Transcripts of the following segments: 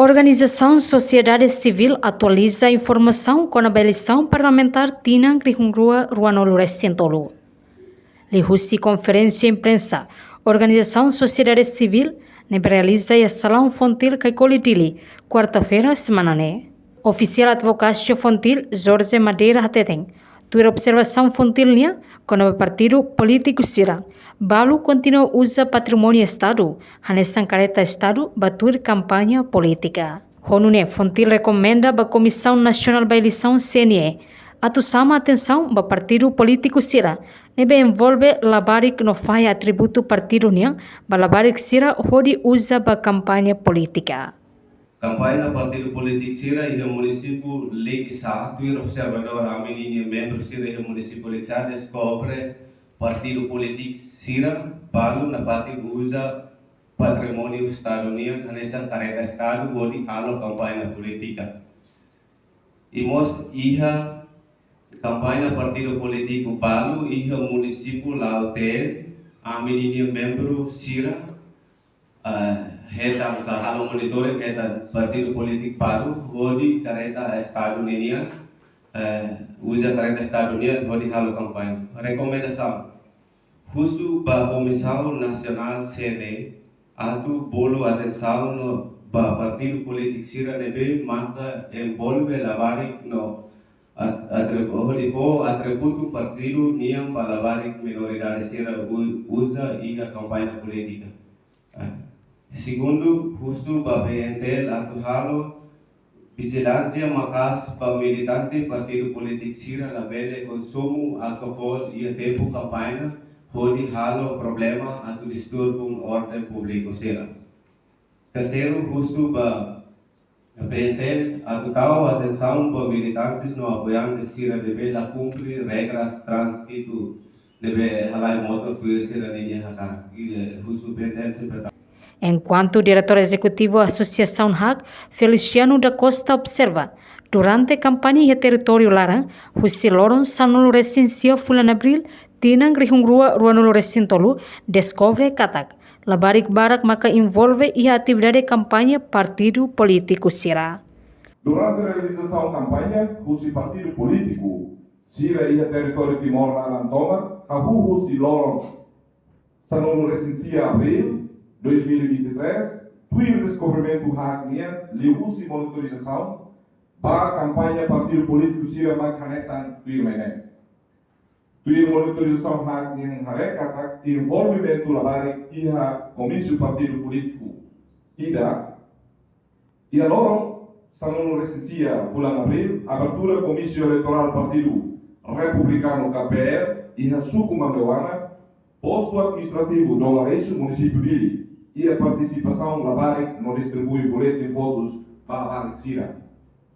Organização Sociedade Civil atualiza informação com a eleição parlamentar Tinang Rihungrua Ruanolo Recentolo. Lihusi conferência imprensa, Organização Sociedade Civil realiza a Salão Fontil Kaikolidili, quarta-feira, semana né. Oficial Advocacia Fontil Jorge Madeira Hateten, tua observação fontilnya com o partido político Sira. Balu continua usa patrimônio Estado, hanesan careta Estado batur campanha política. Honune Fontil recomenda a Comissão Nacional da Eleição CNE atu sama atenção ba partido político Sira, nebe envolve labarik no fai atributo partido nia, ba labarik Sira hodi usa ba campanha política. Campanha partido político Sira e o município Leguiçá, o observador Amininha, membro Sira e o município Leguiçá descobre partido político Sira, Balu na partido usa patrimônio Estado nia, nessa careta Estado, hodi halo campanha política. E mos iha campanha partido político Balu e o município Laute, Amininha, membro Sira, Heta halo monitoring heta partido político Balu, hodi careta Estado nia, usa careta Estado nia, hodi halo campanha. Recomendação: khusus ba Comissão Nacional CNE, atu bolo atenção no ba partido político Sira nebe maka envolve labarik no atributo partido niang ba labarik minoridade Sira usa iha campanha política. Segundo, khusus ba BNTL atu halo vigilância makas ba militante partido político Sira labele consumo alcohol ia tempo campanha hodi halo problema atau disturbing ordem público Sira. Terceiro, khusus ba BNTL atu tahu atenção ba militantes no apoiantes Sira deve la cumprir regras transito deve halai motor tu Sira ninya hakar. Khusus BNTL seperti. Enquanto o diretor executivo da Associação HAC, Feliciano da Costa, observa, durante a campanha em território Larang, Husi Loron Sanulu Recensia Fulan Abril, Tinang Rihungrua Ruanolo Recentolo, descobre katak, labarik barak maka envolve e a atividade de campanha partido político Sira. Durante a realização da campanha, Husi partido político Sira e a território Timor Larang Toma, a Husi Loron Sanulu Recensia Abril 2023, tuir descobrimento haknya, liusi monitorização, para a campanha partido político Sira Makhanesan tuir menen. Tuir monitorização haknya harekatak, envolvimento labari iha komisi partido político ida, ia lorong sanunu resensia bulan April, abertura komisi eleitoral partido republicano KPR, iha suku Mandewana, posto administrativo do Lareço, município dele, e a participação labari no distribui boletim votos para Labarik Sira.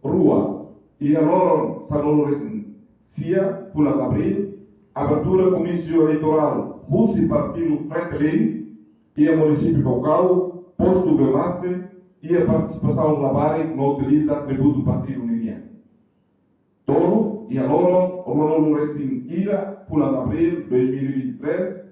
Rua, e a Loron Sanolo Recensia, bulan Abril, abertura comício eleitoral Husi Partido Fretlin, e a município local, posto Bemasse, e a participação labari no utiliza tributo partido Ninia. Toro, e a Loron Sanolo Recensia, bulan Abril 2023,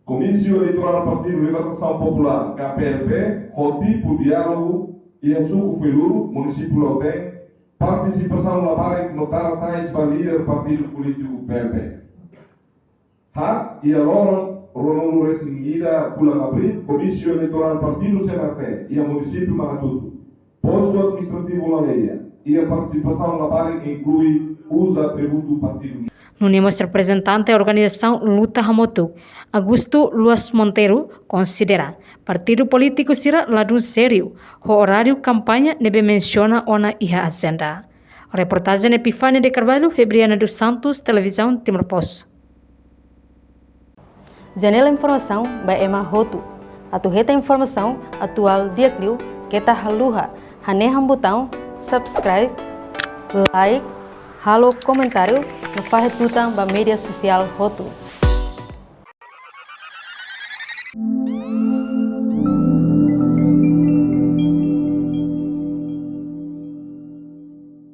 Comício Eleitoral Partido Libertação Popular, KPLP, Roti por Diálogo, e a Suco Filuru, município Loteng, participação labarik notar tais para líder partido político PLP. HAC e a Loron Ronolo Resinguida, bulan Abril, Comício Eleitoral Partido CNT, e a município Maratuto, posto administrativo Laleia, e a participação labarik inclui usa tributo partido. Nunimos representante da organização Luta Hamotu, Augusto Luas Monteiro, considera partido político Sira ladun sério, o horário campanha nebe menciona ona iha agenda. Reportagem Epifânia de Carvalho, Febriana dos Santos, Televisão Timor Post. Janela informação by Emma Hotu. Atu reta informação atual diakliu kita haluha haneham botão subscribe, like, halo comentário no Fahid Tutang ba media sosial Hotu.